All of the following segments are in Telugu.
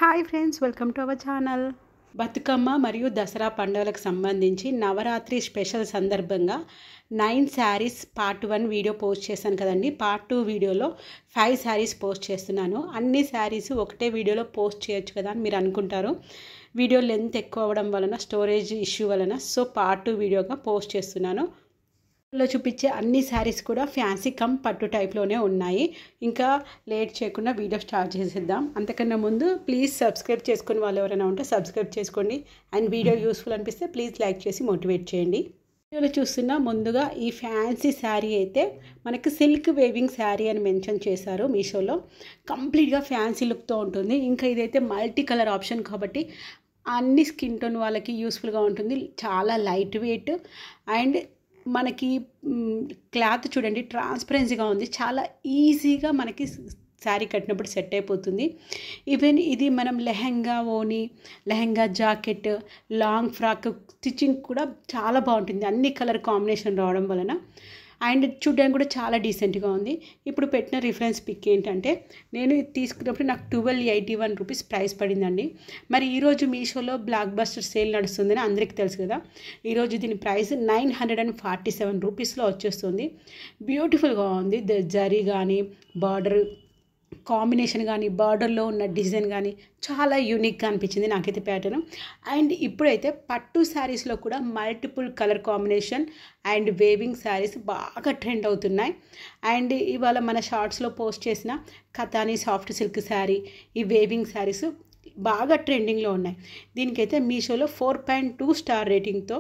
Hi friends, welcome to our channel. Bathukamma మరియు దసరా పండుగలకు సంబంధించి నవరాత్రి స్పెషల్ సందర్భంగా 9 శారీస్ పార్ట్ 1 వీడియో పోస్ట్ చేశాను కదండి. పార్ట్ 2 వీడియోలో 5 శారీస్ పోస్ట్ చేస్తున్నాను. అన్ని శారీస్ ఒకటే వీడియోలో పోస్ట్ చేయొచ్చు కదా అని మీరు అనుకుంటారు. వీడియో లెంత్ ఎక్కువ అవ్వడం వలన, స్టోరేజ్ ఇష్యూ వలన పార్ట్ 2 వీడియోగా పోస్ట్ చేస్తున్నాను. లో చూపించే అన్ని శారీస్ కూడా ఫ్యాన్సీ కమ్ పట్టు టైప్లోనే ఉన్నాయి. ఇంకా లేట్ చేయకుండా వీడియో స్టార్ట్ చేసేద్దాం. అంతకన్నా ముందు ప్లీజ్ సబ్స్క్రైబ్ చేసుకుని వాళ్ళు ఎవరైనా ఉంటే సబ్స్క్రైబ్ చేసుకోండి. అండ్ వీడియో యూస్ఫుల్ అనిపిస్తే ప్లీజ్ లైక్ చేసి మోటివేట్ చేయండి. వీడియోలో చూస్తున్న ముందుగా ఈ ఫ్యాన్సీ శారీ అయితే మనకి సిల్క్ వేవింగ్ శారీ అని మెన్షన్ చేశారు మీషోలో. కంప్లీట్గా ఫ్యాన్సీ లుక్తో ఉంటుంది. ఇంకా ఇదైతే మల్టీ కలర్ ఆప్షన్ కాబట్టి అన్ని స్కిన్ టోన్ వాళ్ళకి యూస్ఫుల్గా ఉంటుంది. చాలా లైట్ వెయిట్ అండ్ మనకి క్లాత్ చూడండి ట్రాన్స్పరెన్సీగా ఉంది. చాలా ఈజీగా మనకి శారీ కట్టినప్పుడు సెట్ అయిపోతుంది. ఈవెన్ ఇది మనం లెహంగా ఓని, lehenga jacket, long frock stitching కూడా చాలా బాగుంటుంది. అన్ని కలర్ కాంబినేషన్ రావడం వలన అండ్ చూడడానికి కూడా చాలా డీసెంట్గా ఉంది. ఇప్పుడు పెట్టిన రిఫరెన్స్ పిక్ ఏంటంటే, నేను ఇది తీసుకున్నప్పుడు నాకు 1281 రూపీస్ ప్రైస్ పడిందండి. మరి ఈరోజు మీషోలో బ్లాక్ బస్టర్ సేల్ నడుస్తుందని అందరికీ తెలుసు కదా. ఈరోజు దీని ప్రైస్ 947 రూపీస్లో వచ్చేస్తుంది. బ్యూటిఫుల్గా ఉంది. జరీ కానీ, బార్డర్ కాంబినేషన్ కానీ, బార్డర్లో ఉన్న డిజైన్ కానీ చాలా యూనిక్గా అనిపించింది నాకైతే ప్యాటర్న్. అండ్ ఇప్పుడైతే పట్టు శారీస్లో కూడా multiple colour combination and weaving saris బాగా ట్రెండ్ అవుతున్నాయి. అండ్ ఇవాళ మన షార్ట్స్లో పోస్ట్ చేసిన కథాని సాఫ్ట్ సిల్క్ శారీ, ఈ వేవింగ్ శారీస్ బాగా ట్రెండింగ్లో ఉన్నాయి. దీనికైతే మీషోలో 4.2 స్టార్ రేటింగ్తో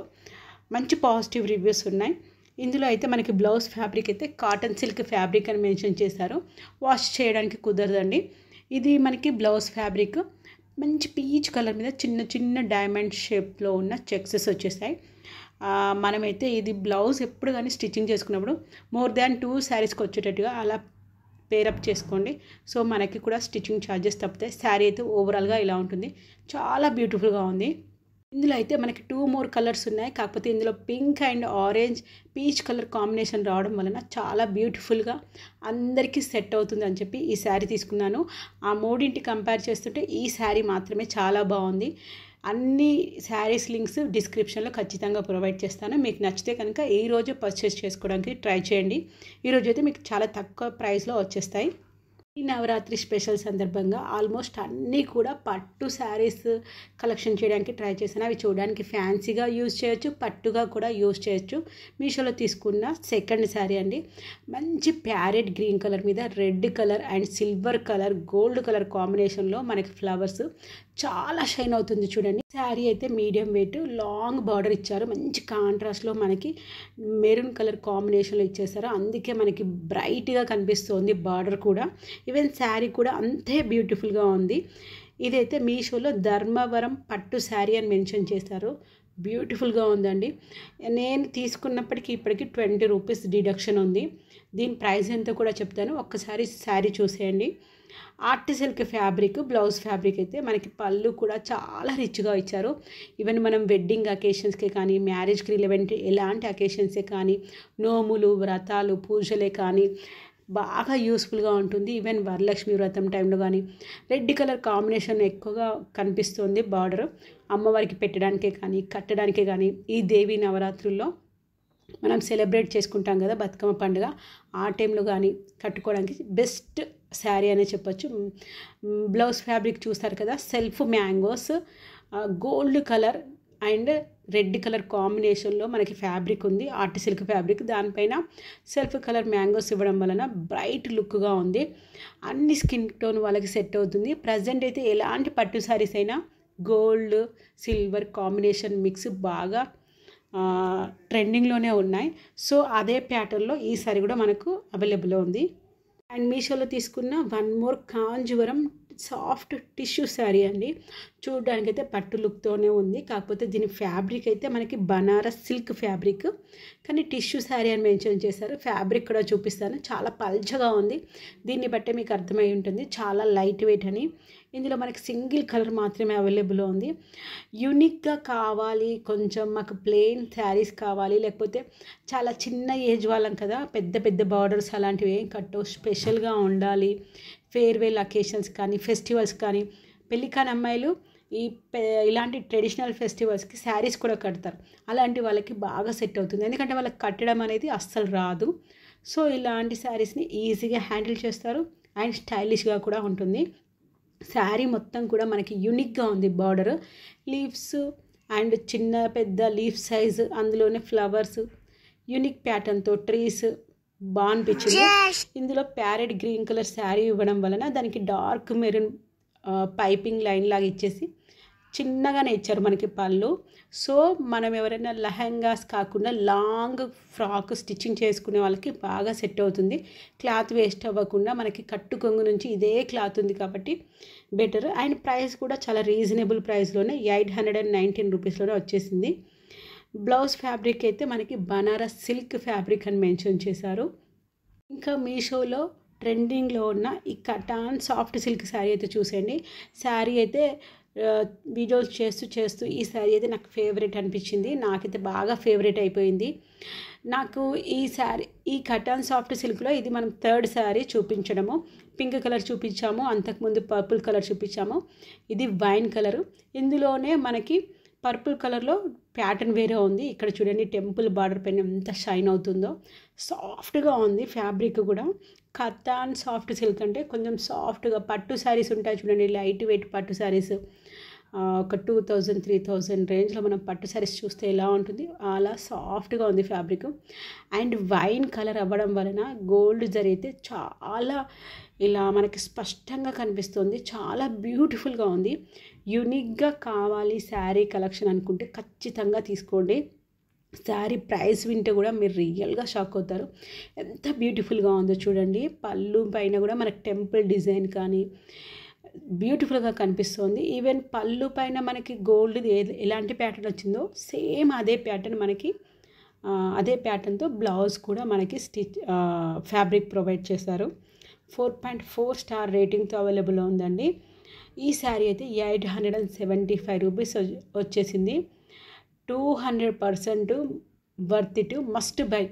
మంచి పాజిటివ్ రివ్యూస్ ఉన్నాయి. ఇందులో అయితే మనకి బ్లౌజ్ ఫ్యాబ్రిక్ అయితే కాటన్ సిల్క్ ఫ్యాబ్రిక్ అని మెన్షన్ చేశారు. వాష్ చేయడానికి కుదరదండి. ఇది మనకి బ్లౌజ్ ఫ్యాబ్రిక్ మంచి పీచ్ కలర్ మీద చిన్న చిన్న డైమండ్ షేప్లో ఉన్న చెక్సెస్ వచ్చేసాయి. మనమైతే ఇది బ్లౌజ్ ఎప్పుడు కానీ స్టిచ్చింగ్ చేసుకున్నప్పుడు మోర్ దాన్ 2 శారీస్కి వచ్చేటట్టుగా అలా పేరప్ చేసుకోండి. సో మనకి కూడా స్టిచ్చింగ్ ఛార్జెస్ తప్పుతాయి. శారీ అయితే ఓవరాల్గా ఇలా ఉంటుంది. చాలా బ్యూటిఫుల్గా ఉంది. ఇందులో అయితే మనకి 2 more కలర్స్ ఉన్నాయి. కాకపోతే ఇందులో pink and orange, peach colour combination రావడం వలన చాలా బ్యూటిఫుల్గా అందరికీ సెట్ అవుతుంది అని చెప్పి ఈ శారీ తీసుకున్నాను. ఆ మూడింటి కంపేర్ చేస్తుంటే ఈ శారీ మాత్రమే చాలా బాగుంది. అన్ని శారీస్ లింక్స్ డిస్క్రిప్షన్లో ఖచ్చితంగా ప్రొవైడ్ చేస్తాను. మీకు నచ్చితే కనుక ఈరోజు పర్చేస్ చేసుకోవడానికి ట్రై చేయండి. ఈరోజు అయితే మీకు చాలా తక్కువ ప్రైస్లో వచ్చేస్తాయి. ఈ నవరాత్రి స్పెషల్ సందర్భంగా ఆల్మోస్ట్ అన్నీ కూడా పట్టు శారీస్ కలెక్షన్ చేయడానికి ట్రై చేశాను. అవి చూడడానికి ఫ్యాన్సీగా యూజ్ చేయొచ్చు, పట్టుగా కూడా యూజ్ చేయొచ్చు. మీషోలో తీసుకున్న సెకండ్ శారీ అండి. మంచి ప్యారెట్ గ్రీన్ కలర్ మీద red colour and silver colour, gold colour కాంబినేషన్లో మనకి ఫ్లవర్స్ చాలా షైన్ అవుతుంది చూడండి. శారీ అయితే మీడియం వెయిట్, లాంగ్ బార్డర్ ఇచ్చారు. మంచి కాంట్రాస్ట్లో మనకి మెరూన్ కలర్ కాంబినేషన్లో ఇచ్చేసారు. అందుకే మనకి బ్రైట్గా కనిపిస్తుంది బార్డర్ కూడా. ఈవెన్ శారీ కూడా అంతే బ్యూటిఫుల్గా ఉంది. ఇదైతే మీషోలో ధర్మవరం పట్టు శారీ అని మెన్షన్ చేశారు. బ్యూటిఫుల్గా ఉందండి. నేను తీసుకున్నప్పటికీ ఇప్పటికి 20 రూపీస్ డిడక్షన్ ఉంది. దీని ప్రైస్ ఎంతో కూడా చెప్తాను, ఒక్కసారి శారీ చూసేయండి. Art silk fabric, blouse fabric అయితే మనకి పళ్ళు కూడా చాలా రిచ్గా ఇచ్చారు. ఈవెన్ మనం వెడ్డింగ్ అకేషన్స్కే కానీ, మ్యారేజ్కి రిలవెంట్ ఎలాంటి అకేషన్సే కానీ, నోములు, వ్రతాలు, పూజలే కానీ బాగా యూస్ఫుల్గా ఉంటుంది. ఈవెన్ వరలక్ష్మి వ్రతం టైంలో కానీ రెడ్ కలర్ కాంబినేషన్ ఎక్కువగా కనిపిస్తుంది. బార్డర్ అమ్మవారికి పెట్టడానికే కానీ, కట్టడానికే కానీ, ఈ దేవి నవరాత్రుల్లో మనం సెలబ్రేట్ చేసుకుంటాం కదా బతుకమ్మ పండుగ, ఆ టైంలో కానీ కట్టుకోవడానికి బెస్ట్ శారీ అనే చెప్పొచ్చు. బ్లౌజ్ ఫ్యాబ్రిక్ చూస్తారు కదా, self mangoes, gold colour and red colour కాంబినేషన్లో మనకి ఫ్యాబ్రిక్ ఉంది. ఆర్ట్ సిల్క్ ఫ్యాబ్రిక్, దానిపైన సెల్ఫ్ కలర్ మ్యాంగోస్ ఇవ్వడం వలన బ్రైట్ లుక్గా ఉంది. అన్ని స్కిన్ టోన్ వాళ్ళకి సెట్ అవుతుంది. ప్రజెంట్ అయితే ఎలాంటి పట్టు శారీస్ అయినా గోల్డ్ సిల్వర్ కాంబినేషన్ మిక్స్ బాగా ట్రెండింగ్లోనే ఉన్నాయి. సో అదే ప్యాటర్న్లో ఈ శారీ కూడా మనకు అవైలబుల్లో ఉంది. అండ్ మీషోలో తీసుకున్న 1 more Kanjeevaram soft tissue sari అండి. చూడడానికైతే పట్టు లుక్తోనే ఉంది. కాకపోతే దీని ఫ్యాబ్రిక్ అయితే మనకి బనారస్ సిల్క్ ఫ్యాబ్రిక్, కానీ టిష్యూ శారీ అని మెన్షన్ చేశారు. ఫ్యాబ్రిక్ కూడా చూపిస్తాను, చాలా పల్చగా ఉంది. దీన్ని బట్టే మీకు అర్థమై ఉంటుంది చాలా లైట్ వెయిట్ అని. ఇందులో మనకి సింగిల్ కలర్ మాత్రమే అవైలబుల్లో ఉంది. యూనిక్గా కావాలి, కొంచెం మాకు ప్లెయిన్ శారీస్ కావాలి, లేకపోతే చాలా చిన్న ఏజ్ వాళ్ళం కదా, పెద్ద పెద్ద బార్డర్స్ అలాంటివి ఏం కట్టో, స్పెషల్గా ఉండాలి, ఫేర్వెల్ అకేషన్స్ కానీ, ఫెస్టివల్స్ కానీ పెళ్ళికాని అమ్మాయిలు ఈ ఇలాంటి ట్రెడిషనల్ ఫెస్టివల్స్కి శారీస్ కూడా కడతారు. అలాంటి వాళ్ళకి బాగా సెట్ అవుతుంది, ఎందుకంటే వాళ్ళకి కట్టడం అనేది అస్సలు రాదు. సో ఇలాంటి శారీస్ని ఈజీగా హ్యాండిల్ చేస్తారు అండ్ స్టైలిష్గా కూడా ఉంటుంది. శారీ మొత్తం కూడా మనకి యూనిక్గా ఉంది. బార్డర్ లీవ్స్ అండ్ చిన్న పెద్ద లీఫ్ సైజ్, అందులోనే ఫ్లవర్స్, యూనిక్ ప్యాటర్న్తో ట్రీస్ బాగా అనిపించింది. ఇందులో ప్యారెట్ గ్రీన్ కలర్ శారీ ఇవ్వడం వలన దానికి డార్క్ మెరూన్ పైపింగ్ లైన్ లాగా ఇచ్చేసి చిన్నగానే ఇచ్చారు మనకి పళ్ళు. సో మనం ఎవరైనా లెహంగాస్ కాకుండా లాంగ్ ఫ్రాక్ స్టిచ్చింగ్ చేసుకునే వాళ్ళకి బాగా సెట్ అవుతుంది. క్లాత్ వేస్ట్ అవ్వకుండా మనకి కట్టు కొంగు నుంచి ఇదే క్లాత్ ఉంది కాబట్టి బెటర్. అండ్ ప్రైస్ కూడా చాలా రీజనబుల్ ప్రైస్లోనే 819 రూపీస్లోనే వచ్చేసింది. బ్లౌజ్ ఫ్యాబ్రిక్ అయితే మనకి బనారస్ సిల్క్ ఫ్యాబ్రిక్ అని మెన్షన్ చేశారు. ఇంకా మీషోలో ట్రెండింగ్లో ఉన్న ఈ కటాన్ సాఫ్ట్ సిల్క్ శారీ అయితే చూసేయండి. శారీ అయితే వీడియోస్ చేస్తూ ఈ శారీ అయితే నాకు ఫేవరెట్ అనిపించింది. నాకైతే బాగా ఫేవరెట్ అయిపోయింది. నాకు ఈ శారీ, ఈ కటాన్ సాఫ్ట్ సిల్క్లో ఇది మనం థర్డ్ శారీ చూపించడము. పింక్ కలర్ చూపించాము, అంతకుముందు పర్పుల్ కలర్ చూపించాము, ఇది వైన్ కలరు. ఇందులోనే మనకి పర్పుల్ కలర్లో ప్యాటర్న్ వేరే ఉంది. ఇక్కడ చూడండి టెంపుల్ బార్డర్ పైన ఎంత షైన్ అవుతుందో, సాఫ్ట్గా ఉంది ఫ్యాబ్రిక్ కూడా. కతాన్ సాఫ్ట్ సిల్క్ అంటే కొంచెం సాఫ్ట్గా పట్టు శారీస్ ఉంటాయి చూడండి, లైట్ వెయిట్ పట్టు శారీస్, ఒక 2000-3000 రేంజ్లో మనం పట్టు శారీస్ చూస్తే ఎలా ఉంటుంది అలా సాఫ్ట్గా ఉంది ఫ్యాబ్రిక్. అండ్ వైన్ కలర్ అవ్వడం వలన గోల్డ్ జరీ అయితే చాలా ఇలా మనకి స్పష్టంగా కనిపిస్తుంది, చాలా బ్యూటిఫుల్గా ఉంది. యూనిక్గా కావాలి శారీ కలెక్షన్ అనుకుంటే ఖచ్చితంగా తీసుకోండి. శారీ ప్రైస్ వింటే కూడా మీరు రియల్గా షాక్ అవుతారు, ఎంత బ్యూటిఫుల్గా ఉందో చూడండి. పళ్ళు పైన కూడా మనకి టెంపుల్ డిజైన్ కానీ బ్యూటిఫుల్గా కనిపిస్తుంది. ఈవెన్ పళ్ళు పైన మనకి గోల్డ్ ఎలాంటి ప్యాటర్న్ వచ్చిందో సేమ్ అదే ప్యాటర్న్ మనకి అదే ప్యాటర్న్తో బ్లౌజ్ కూడా మనకి ఫ్యాబ్రిక్ ప్రొవైడ్ చేశారు. 4.4 స్టార్ రేటింగ్తో అవైలబుల్ ఉందండి. ఈ శారీ అయితే 875 రూపీస్ వచ్చేసింది. 200% వర్త్ ఇట్, మస్ట్ బై.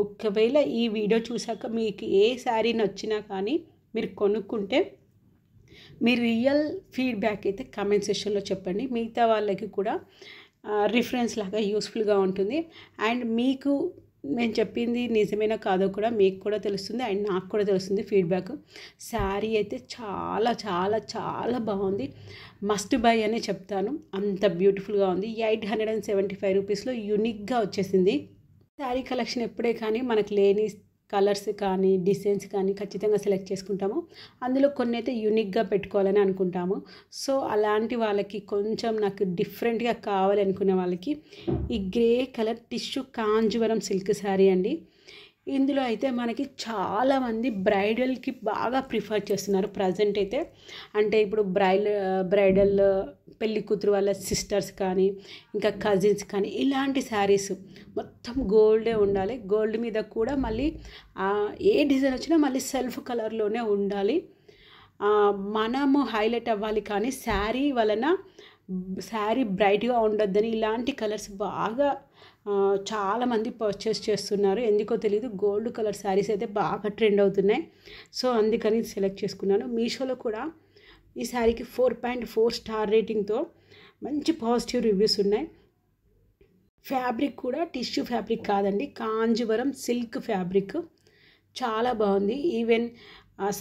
ఒకవేళ ఈ వీడియో చూసాక మీకు ఏ శారీ నచ్చినా కానీ మీరు కొనుక్కుంటే మీ రియల్ ఫీడ్బ్యాక్ అయితే కామెంట్ సెక్షన్లో చెప్పండి. మిగతా వాళ్ళకి కూడా రిఫరెన్స్ లాగా యూస్ఫుల్గా ఉంటుంది. అండ్ మీకు నేను చెప్పింది నిజమేనా కాదో కూడా మీకు కూడా తెలుస్తుంది అండ్ నాకు కూడా తెలుస్తుంది ఫీడ్బ్యాక్. శారీ అయితే చాలా చాలా చాలా బాగుంది, మస్ట్ బై అనే చెప్తాను, అంత బ్యూటిఫుల్గా ఉంది. 875 రూపీస్లో యూనిక్గా వచ్చేసింది. శారీ కలెక్షన్ ఎప్పుడే కానీ మనకు లేని కలర్స్ కానీ డిజైన్స్ కానీ ఖచ్చితంగా సెలెక్ట్ చేసుకుంటాము. అందులో కొన్ని అయితే యూనిక్గా పెట్టుకోవాలని అనుకుంటాము. సో అలాంటి వాళ్ళకి కొంచెం నాకు డిఫరెంట్గా కావాలి అనుకునే వాళ్ళకి ఈ grey colour tissue Kanjeevaram silk sari అండి. ఇందులో అయితే మనకి చాలామంది బ్రైడల్కి బాగా ప్రిఫర్ చేస్తున్నారు ప్రజెంట్ అయితే. అంటే ఇప్పుడు బ్రైడల్ పెళ్లి కూతురు వాళ్ళ సిస్టర్స్ కానీ ఇంకా కజిన్స్ కానీ ఇలాంటి శారీస్ మొత్తం గోల్డే ఉండాలి. గోల్డ్ మీద కూడా మళ్ళీ ఏ డిజైన్ వచ్చినా మళ్ళీ సెల్ఫ్ కలర్లోనే ఉండాలి. మనము హైలైట్ అవ్వాలి కానీ శారీ వలన శారీ బ్రైట్గా ఉండొద్దని ఇలాంటి కలర్స్ బాగా చాలామంది పర్చేస్ చేస్తున్నారు. ఎందుకో తెలీదు, గోల్డ్ కలర్ శారీస్ అయితే బాగా ట్రెండ్ అవుతున్నాయి. సో అందుకని సెలెక్ట్ చేసుకున్నాను. మీషోలో కూడా ఈ శారీకి 4.4 స్టార్ రేటింగ్తో మంచి పాజిటివ్ రివ్యూస్ ఉన్నాయి. ఫ్యాబ్రిక్ కూడా టిష్యూ ఫ్యాబ్రిక్ కాదండి, కాంజీవరం సిల్క్ ఫ్యాబ్రిక్, చాలా బాగుంది. ఈవెన్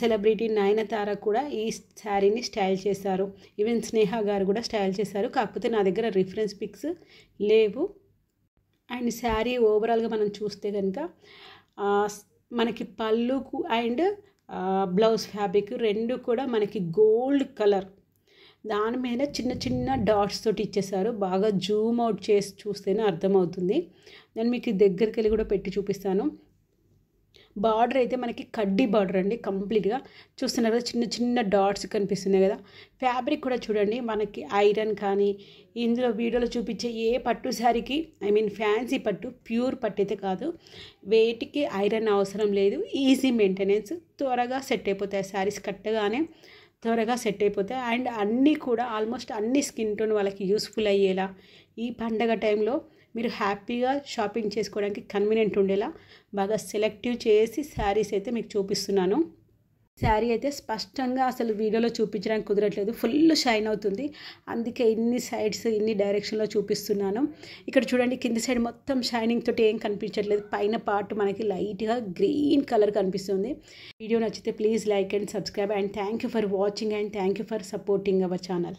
సెలబ్రిటీ నయనతార కూడా ఈ శారీని స్టైల్ చేశారు. ఈవెన్ స్నేహ గారు కూడా స్టైల్ చేశారు. కాకపోతే నా దగ్గర రిఫరెన్స్ పిక్స్ లేవు. అండ్ శారీ ఓవరాల్గా మనం చూస్తే కనుక మనకి పళ్ళుకు అండ్ బ్లౌజ్ ఫ్యాబ్రిక్ రెండు కూడా మనకి గోల్డ్ కలర్, దాని మీద చిన్న చిన్న డాట్స్ తోటి ఇచ్చేసారు. బాగా జూమ్ అవుట్ చేసి చూస్తేనే అర్థమవుతుంది. నేను మీకు దగ్గరికి వెళ్ళి కూడా పెట్టి చూపిస్తాను. బార్డర్ అయితే మనకి కడ్డీ బార్డర్ అండి, కంప్లీట్గా చూస్తున్నారు కదా, చిన్న చిన్న డాట్స్ కనిపిస్తున్నాయి కదా. ఫ్యాబ్రిక్ కూడా చూడండి, మనకి ఐరన్ కానీ ఇందులో వీడియోలో చూపించే ఏ పట్టు శారీకి ఫ్యాన్సీ పట్టు ప్యూర్ పట్టు అయితే కాదు, వేటికి ఐరన్ అవసరం లేదు. ఈజీ మెయింటెనెన్స్, త్వరగా సెట్ అయిపోతాయి శారీస్, కట్టగానే త్వరగా సెట్ అయిపోతాయి. అండ్ అన్నీ కూడా ఆల్మోస్ట్ అన్ని స్కిన్ టోన్ వాళ్ళకి యూస్ఫుల్ అయ్యేలా ఈ పండగ టైంలో మీరు హ్యాపీగా షాపింగ్ చేసుకోవడానికి కన్వీనియంట్ ఉండేలా బాగా సెలెక్టివ్ చేసి శారీస్ అయితే మీకు చూపిస్తున్నాను. శారీ అయితే స్పష్టంగా అసలు వీడియోలో చూపించడానికి కుదరట్లేదు, ఫుల్ షైన్ అవుతుంది. అందుకే ఇన్ని సైడ్స్ ఇన్ని డైరెక్షన్లో చూపిస్తున్నాను. ఇక్కడ చూడండి, కింది సైడ్ మొత్తం షైనింగ్ తోటి ఏం కనిపించట్లేదు, పైన పార్ట్ మనకి లైట్గా గ్రీన్ కలర్ కనిపిస్తుంది. వీడియో నచ్చితే please like and subscribe and thank you for watching and thank you for supporting our channel.